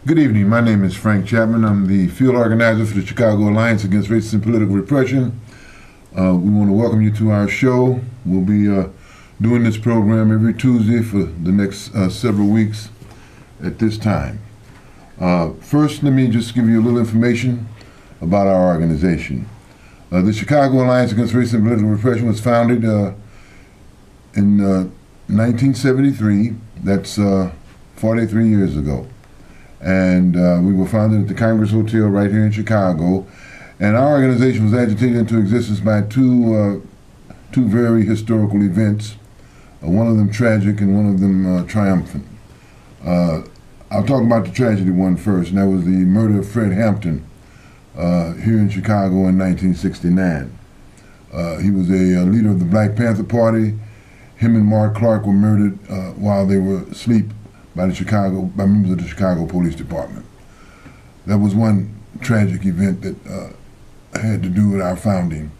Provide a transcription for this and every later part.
Good evening. My name is Frank Chapman. I'm the field organizer for the Chicago Alliance Against Racist and Political Repression. We want to welcome you to our show. We'll be doing this program every Tuesday for the next several weeks at this time. First, let me just give you a little information about our organization. The Chicago Alliance Against Racist and Political Repression was founded in 1973. That's 43 years ago. And we were founded at the Congress Hotel right here in Chicago. And our organization was agitated into existence by two very historical events, one of them tragic and one of them triumphant. I'll talk about the tragedy one first, and that was the murder of Fred Hampton here in Chicago in 1969. He was a leader of the Black Panther Party. Him and Mark Clark were murdered while they were asleep by members of the Chicago Police Department. That was one tragic event that had to do with our founding.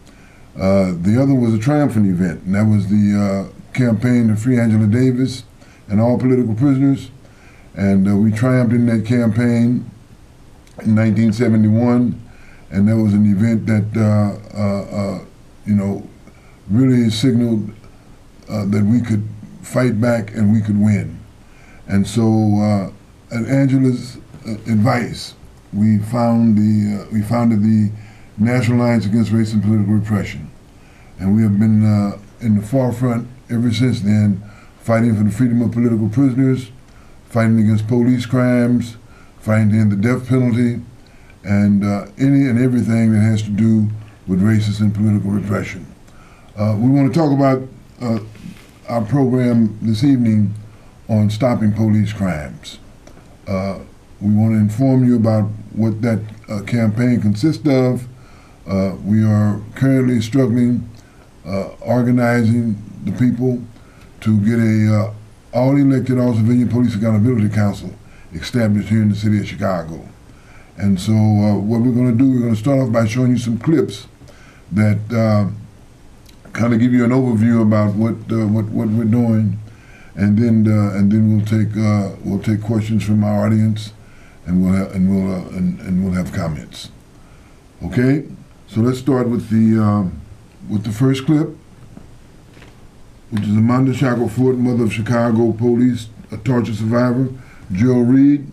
The other was a triumphant event, and that was the campaign to free Angela Davis and all political prisoners. And we triumphed in that campaign in 1971, and that was an event that really signaled that we could fight back and we could win. And so, at Angela's advice, we founded the National Alliance Against Race and Political Repression, and we have been in the forefront ever since then, fighting for the freedom of political prisoners, fighting against police crimes, fighting to end the death penalty, and any and everything that has to do with racist and political repression. We want to talk about our program this evening on stopping police crimes. We want to inform you about what that campaign consists of. We are currently struggling, organizing the people to get a all-elected, all-civilian police accountability council established here in the city of Chicago. And so what we're going to do, we're going to start off by showing you some clips that kind of give you an overview about what we're doing. And then we'll take questions from our audience, and we'll have comments. Okay, so let's start with the first clip, which is Amanda Shackelford, mother of Chicago police torture survivor Joe Reed,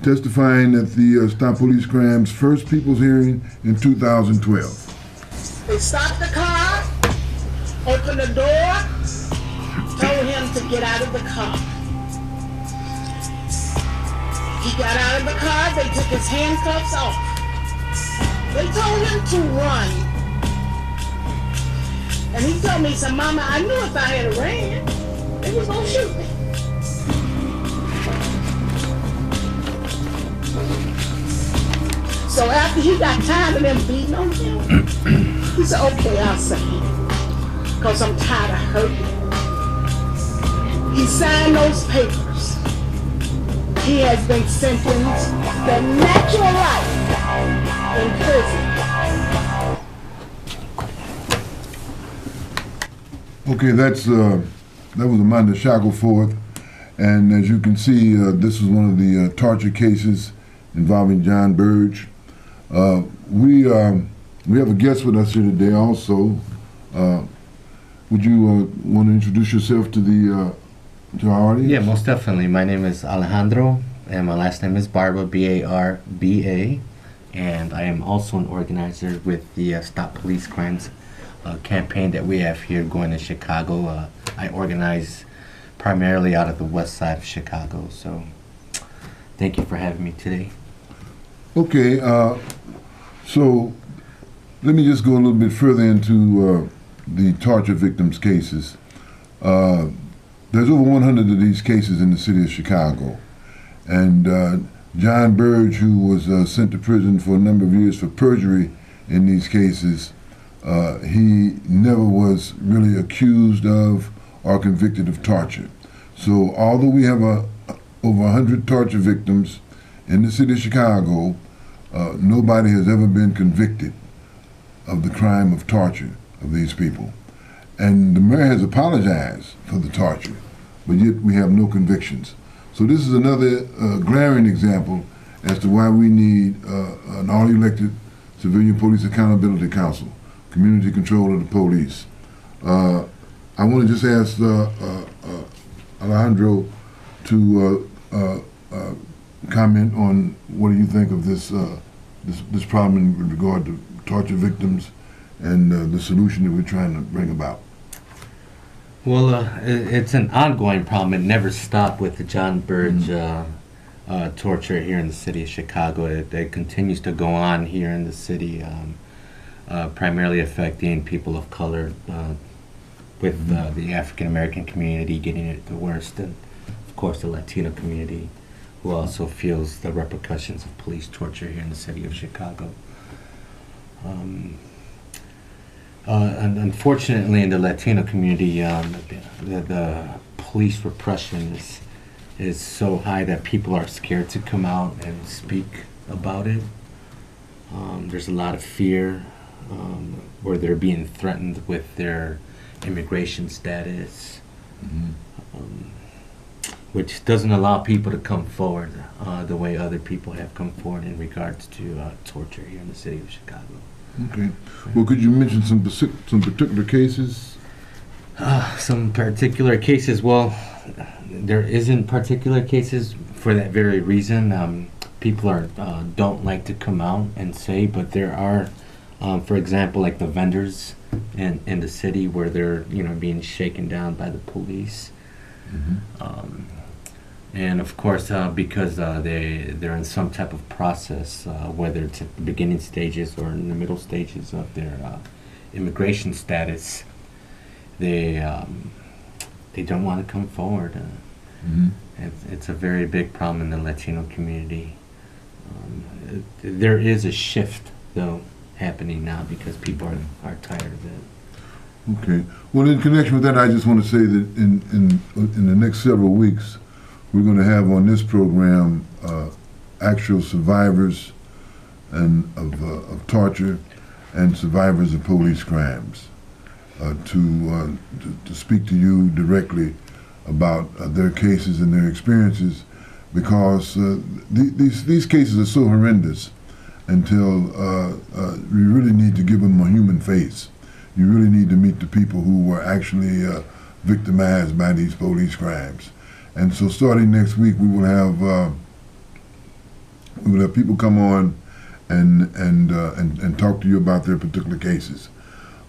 testifying at the Stop Police Crimes first People's hearing in 2012. They stopped the car, opened the door, told him to get out of the car. He got out of the car, they took his handcuffs off. They told him to run. And he told me, he said, Mama, I knew if I had ran, they was gonna shoot me. So after he got tired of them beating on him, he said, okay, I'll say it, because I'm tired of hurting. He signed those papers. He has been sentenced to natural life in prison. Okay, that was Amanda Shackelford, and as you can see, this was one of the torture cases involving John Burge. We have a guest with us here today also. Would you want to introduce yourself to our audience? Yeah, most definitely. My name is Alejandro, and my last name is Barba, B-A-R-B-A, and I am also an organizer with the Stop Police Crimes campaign that we have here going in Chicago. I organize primarily out of the west side of Chicago, so thank you for having me today. Okay, so let me just go a little bit further into the torture victims' cases. There's over 100 of these cases in the city of Chicago. And John Burge, who was sent to prison for a number of years for perjury in these cases, he never was really accused of or convicted of torture. So although we have over 100 torture victims in the city of Chicago, nobody has ever been convicted of the crime of torture of these people. And the mayor has apologized for the torture, but yet we have no convictions. So this is another glaring example as to why we need an all-elected Civilian Police Accountability Council, community control of the police. I want to just ask Alejandro to comment on what do you think of this problem in regard to torture victims and the solution that we're trying to bring about. Well, it's an ongoing problem. It never stopped with the John Burge torture here in the city of Chicago. It continues to go on here in the city, primarily affecting people of color, with the African American community getting it the worst, and of course the Latino community, who also feels the repercussions of police torture here in the city of Chicago. And unfortunately, in the Latino community, the police repression is so high that people are scared to come out and speak about it. There's a lot of fear, where they're being threatened with their immigration status, which doesn't allow people to come forward the way other people have come forward in regards to torture here in the city of Chicago. Okay. Well, could you mention some particular cases? Some particular cases. Well, there isn't particular cases for that very reason. People don't like to come out and say, but there are, for example, like the vendors in the city where they're being shaken down by the police. And of course, because they're in some type of process, whether it's at the beginning stages or in the middle stages of their immigration status, they don't want to come forward. It's a very big problem in the Latino community. There is a shift, though, happening now because people are tired of it. Okay. Well, in connection with that, I just want to say that in the next several weeks, we're going to have on this program actual survivors of torture and survivors of police crimes to speak to you directly about their cases and their experiences, because these cases are so horrendous until we really need to give them a human face. You really need to meet the people who were actually victimized by these police crimes. And so starting next week, we will have people come on and talk to you about their particular cases.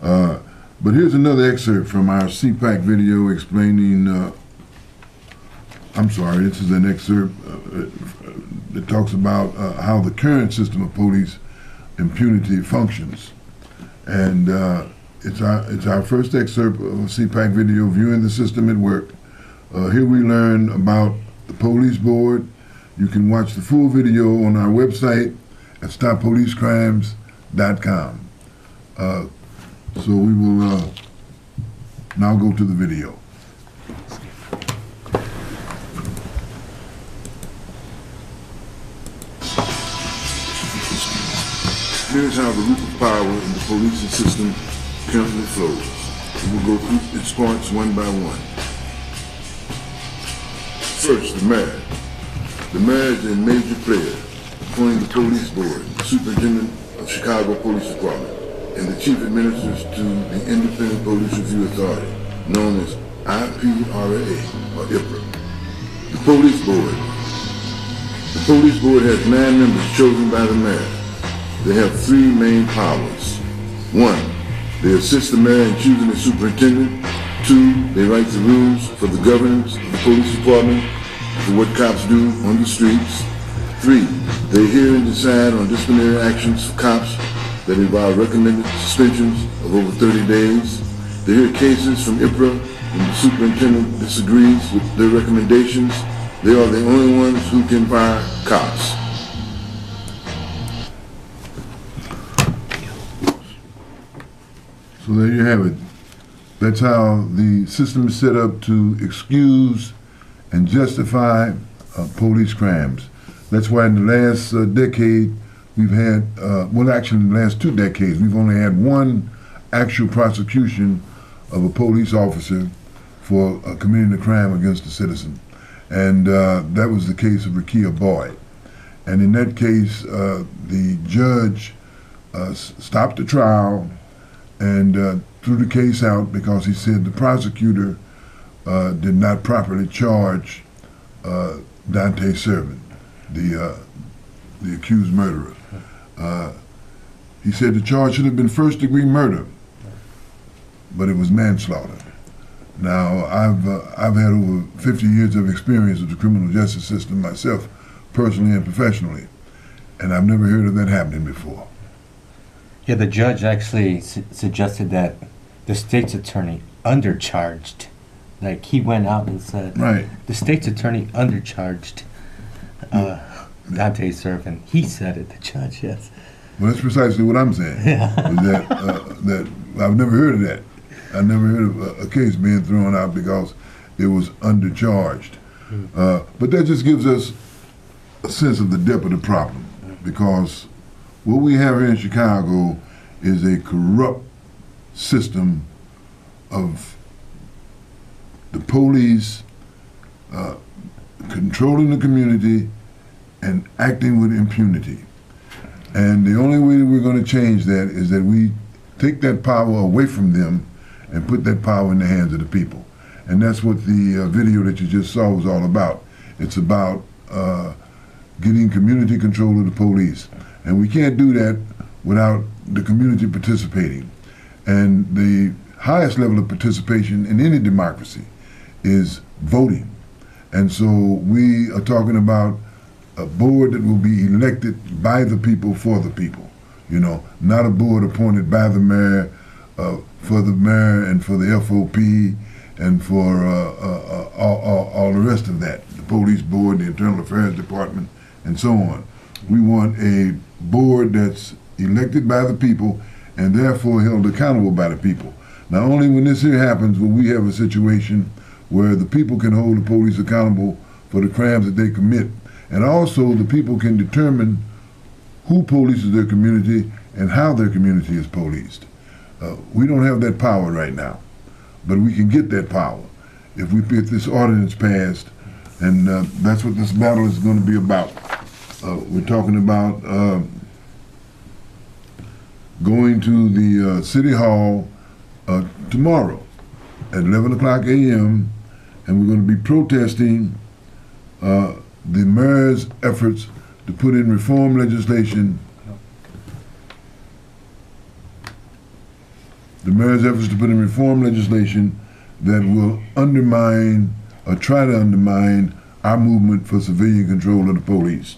But here's another excerpt from our C.A.R.P.R video explaining, this is an excerpt that talks about how the current system of police impunity functions. And it's our first excerpt of a C.A.R.P.R video viewing the system at work. Here we learn about the police board. You can watch the full video on our website at stoppolicecrimes.com. So we will now go to the video. Here's how the loop of power in the policing system currently flows. We will go through its parts one by one. First, the mayor. The mayor is a major player, appointing the police board, the superintendent of Chicago Police Department, and the chief administers to the Independent Police Review Authority, known as C.A.R.P.R or I.P.R. The police board. The police board has 9 members chosen by the mayor. They have 3 main powers. 1, they assist the mayor in choosing a superintendent. 2, they write the rules for the governance of the police department, for what cops do on the streets. 3, they hear and decide on disciplinary actions for cops that involve recommended suspensions of over 30 days. They hear cases from I.P.R when the superintendent disagrees with their recommendations. They are the only ones who can fire cops. So there you have it. That's how the system is set up to excuse and justify police crimes. That's why in the last decade, we've had, actually in the last 2 decades, we've only had 1 actual prosecution of a police officer for committing a crime against a citizen. And that was the case of C.A.R.P.R. And in that case, the judge stopped the trial and threw the case out because he said the prosecutor did not properly charge Dante Servant, the accused murderer. He said the charge should have been first-degree murder, but it was manslaughter. Now, I've had over 50 years of experience with the criminal justice system myself, personally and professionally, and I've never heard of that happening before. Yeah, the judge actually suggested that the state's attorney undercharged. Like, he went out and said, Right. The state's attorney undercharged Dante Servant. He said it, the judge, yes. Well, that's precisely what I'm saying. Yeah. that I've never heard of that. I never heard of a case being thrown out because it was undercharged. But that just gives us a sense of the depth of the problem, because what we have here in Chicago is a corrupt system of the police controlling the community and acting with impunity. And the only way that we're going to change that is that we take that power away from them and put that power in the hands of the people. And that's what the video that you just saw was all about. It's about getting community control of the police. And we can't do that without the community participating. And the highest level of participation in any democracy is voting. And so we are talking about a board that will be elected by the people for the people. You know, not a board appointed by the mayor for the mayor and for the FOP and for all the rest of that, the police board, the internal affairs department, and so on. We want a board that's elected by the people and therefore held accountable by the people. Now, only when this here happens will we have a situation where the people can hold the police accountable for the crimes that they commit. And also the people can determine who polices their community and how their community is policed. We don't have that power right now, but we can get that power if we get this ordinance passed, and that's what this battle is going to be about. We're talking about going to the City Hall tomorrow at 11 o'clock a.m., and we're going to be protesting the mayor's efforts to put in reform legislation. The mayor's efforts to put in reform legislation that will undermine or try to undermine our movement for civilian control of the police.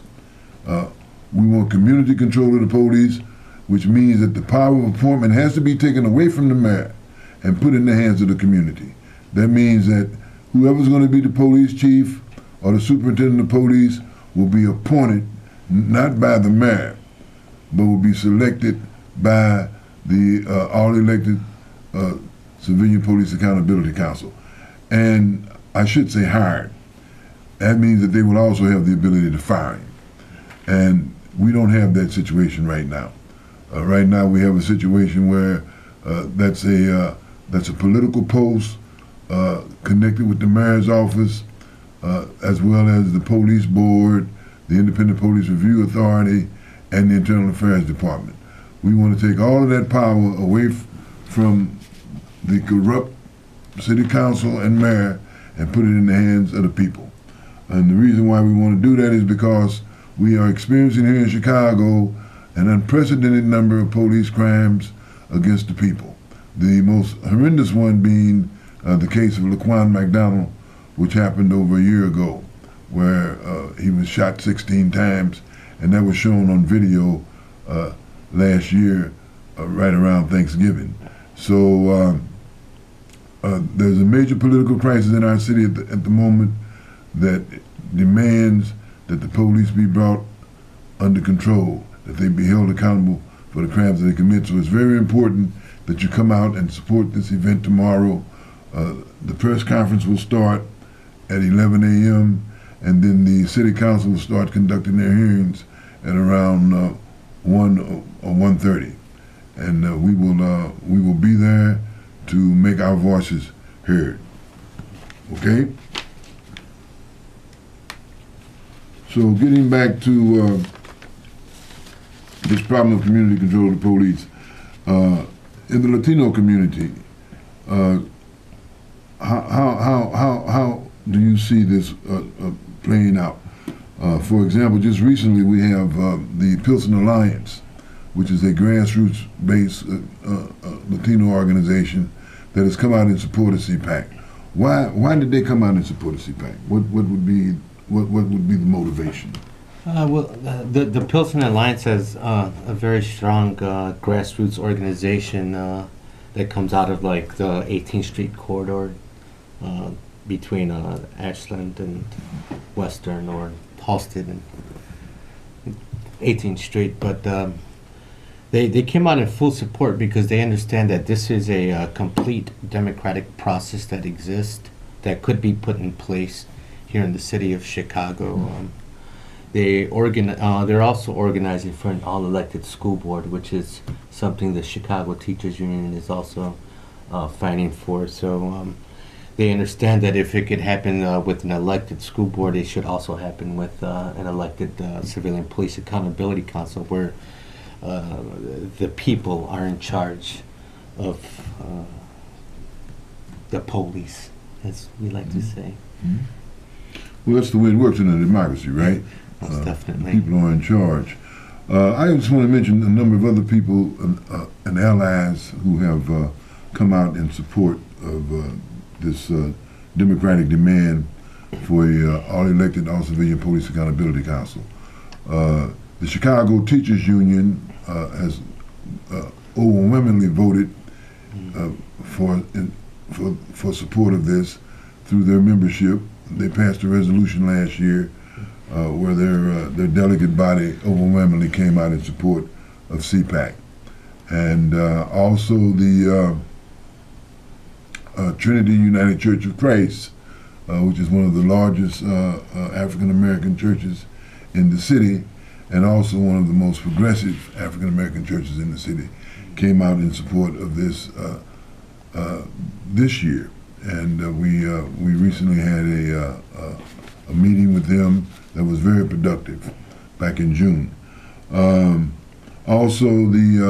We want community control of the police, which means that the power of appointment has to be taken away from the mayor and put in the hands of the community. That means that whoever's going to be the police chief or the superintendent of police will be appointed not by the mayor, but will be selected by the all-elected Civilian Police Accountability Council. And I should say hired. That means that they will also have the ability to fire him. And we don't have that situation right now. Right now we have a situation where that's a political post connected with the mayor's office, as well as the police board, the Independent Police Review Authority, and the Internal Affairs Department. We want to take all of that power away from the corrupt city council and mayor and put it in the hands of the people. And the reason why we want to do that is because we are experiencing here in Chicago an unprecedented number of police crimes against the people. The most horrendous one being the case of Laquan McDonald, which happened over a year ago, where he was shot 16 times, and that was shown on video last year, right around Thanksgiving. So there's a major political crisis in our city at the moment that demands that the police be brought under control, that they be held accountable for the crimes that they commit. So it's very important that you come out and support this event tomorrow. The press conference will start at 11 a.m. and then the city council will start conducting their hearings at around 1 or 1:30, and we will be there to make our voices heard. Okay. So getting back to this problem of community control of the police, in the Latino community, how do you see this playing out? For example, just recently we have the Pilsen Alliance, which is a grassroots-based Latino organization that has come out in support of C.A.R.P.R. Why did they come out in support of C.A.R.P.R.? What would be the motivation? The Pilsen Alliance has a very strong grassroots organization that comes out of like the 18th Street corridor between Ashland and Western, or Halsted and 18th Street. But they came out in full support because they understand that this is a complete democratic process that exists that could be put in place here in the city of Chicago. They're also organizing for an all-elected school board, which is something the Chicago Teachers Union is also fighting for. So they understand that if it could happen with an elected school board, it should also happen with an elected Civilian Police Accountability Council, where the people are in charge of the police, as we like to say. Mm-hmm. Well, that's the way it works in a democracy, right? Most definitely. People are in charge. I just want to mention a number of other people and allies who have come out in support of this democratic demand for a all-elected, all-civilian police accountability council. The Chicago Teachers Union has overwhelmingly voted for support of this through their membership. They passed a resolution last year where their delegate body overwhelmingly came out in support of C.A.R.P.R. And also the Trinity United Church of Christ, which is one of the largest African American churches in the city, and also one of the most progressive African American churches in the city, came out in support of this this year. And we recently had a meeting with them that was very productive back in June. Also, the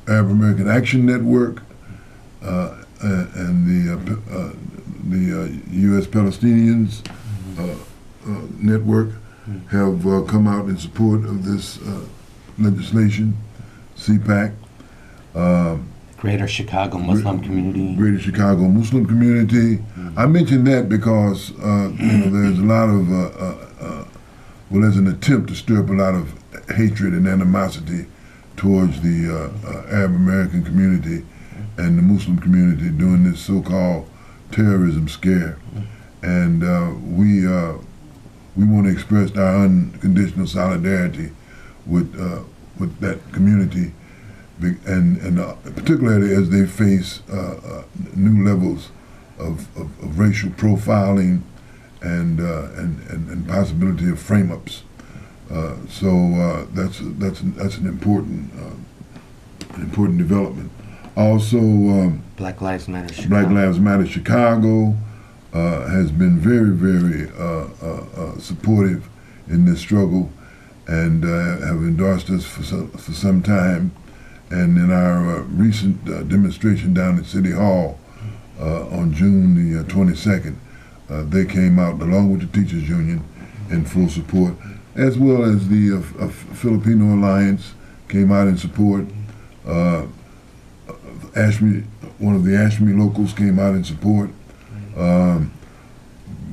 Arab American Action Network and the U.S. Palestinians network have come out in support of this legislation, C.A.R.P.R. Greater Chicago Muslim Community. Greater Chicago Muslim Community. I mentioned that because there's a lot of there's an attempt to stir up a lot of hatred and animosity towards the Arab American community and the Muslim community during this so-called terrorism scare, and we want to express our unconditional solidarity with that community. And particularly as they face new levels of racial profiling and possibility of frame-ups. So that's an important development. Also, Black Lives Matter Chicago. Black Lives Matter Chicago has been very, very supportive in this struggle, and have endorsed us for some time. And in our recent demonstration down at City Hall on June the 22nd, they came out along with the Teachers Union in full support, as well as the Filipino Alliance came out in support. One of the Ashby locals came out in support.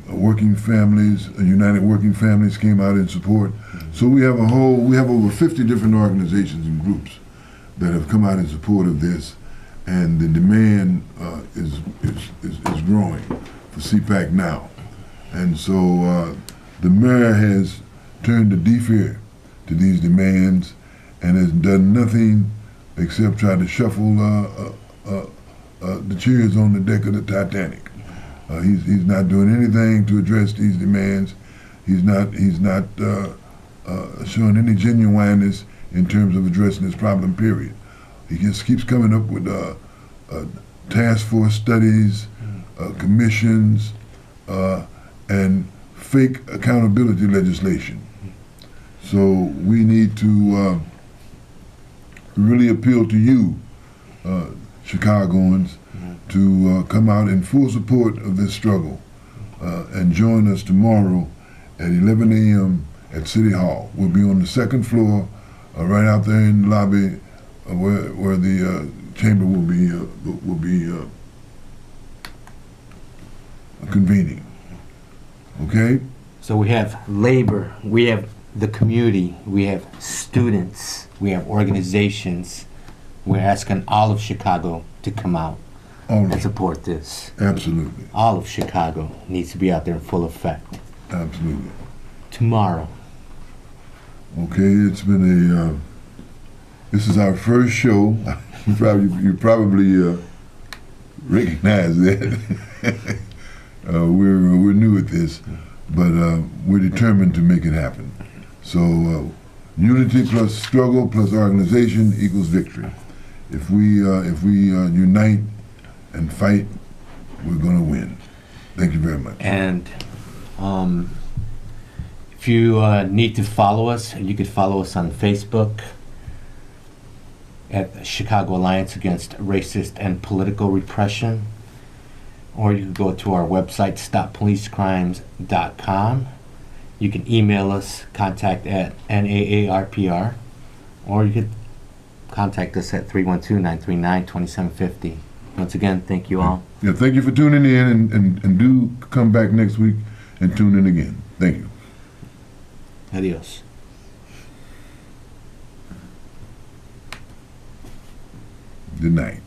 Working Families, United Working Families came out in support. So we have over 50 different organizations and groups that have come out in support of this, and the demand is growing for C.A.R.P.R. now. And so the mayor has turned a deaf ear to these demands and has done nothing except try to shuffle the chairs on the deck of the Titanic. He's not doing anything to address these demands. He's not showing any genuineness in terms of addressing this problem, period. He just keeps coming up with task force studies, commissions, and fake accountability legislation. So we need to really appeal to you, Chicagoans, to come out in full support of this struggle and join us tomorrow at 11 a.m. at City Hall. We'll be on the second floor, right out there in the lobby, where the chamber will be convening. Okay? So we have labor, we have the community, we have students, we have organizations. We're asking all of Chicago to come out All and right. support this. Absolutely. All of Chicago needs to be out there in full effect. Absolutely. Tomorrow. Okay, it's been this is our first show. You probably recognize that. We're new at this, but we're determined to make it happen. So unity plus struggle plus organization equals victory. If we unite and fight, we're going to win. Thank you very much. And if you need to follow us, you could follow us on Facebook at Chicago Alliance Against Racist and Political Repression. Or you can go to our website, stoppolicecrimes.com. You can email us, contact at NAARPR, or you could contact us at 312-939-2750. Once again, thank you all. Yeah, thank you for tuning in, and do come back next week and tune in again. Thank you. Adios. Good night.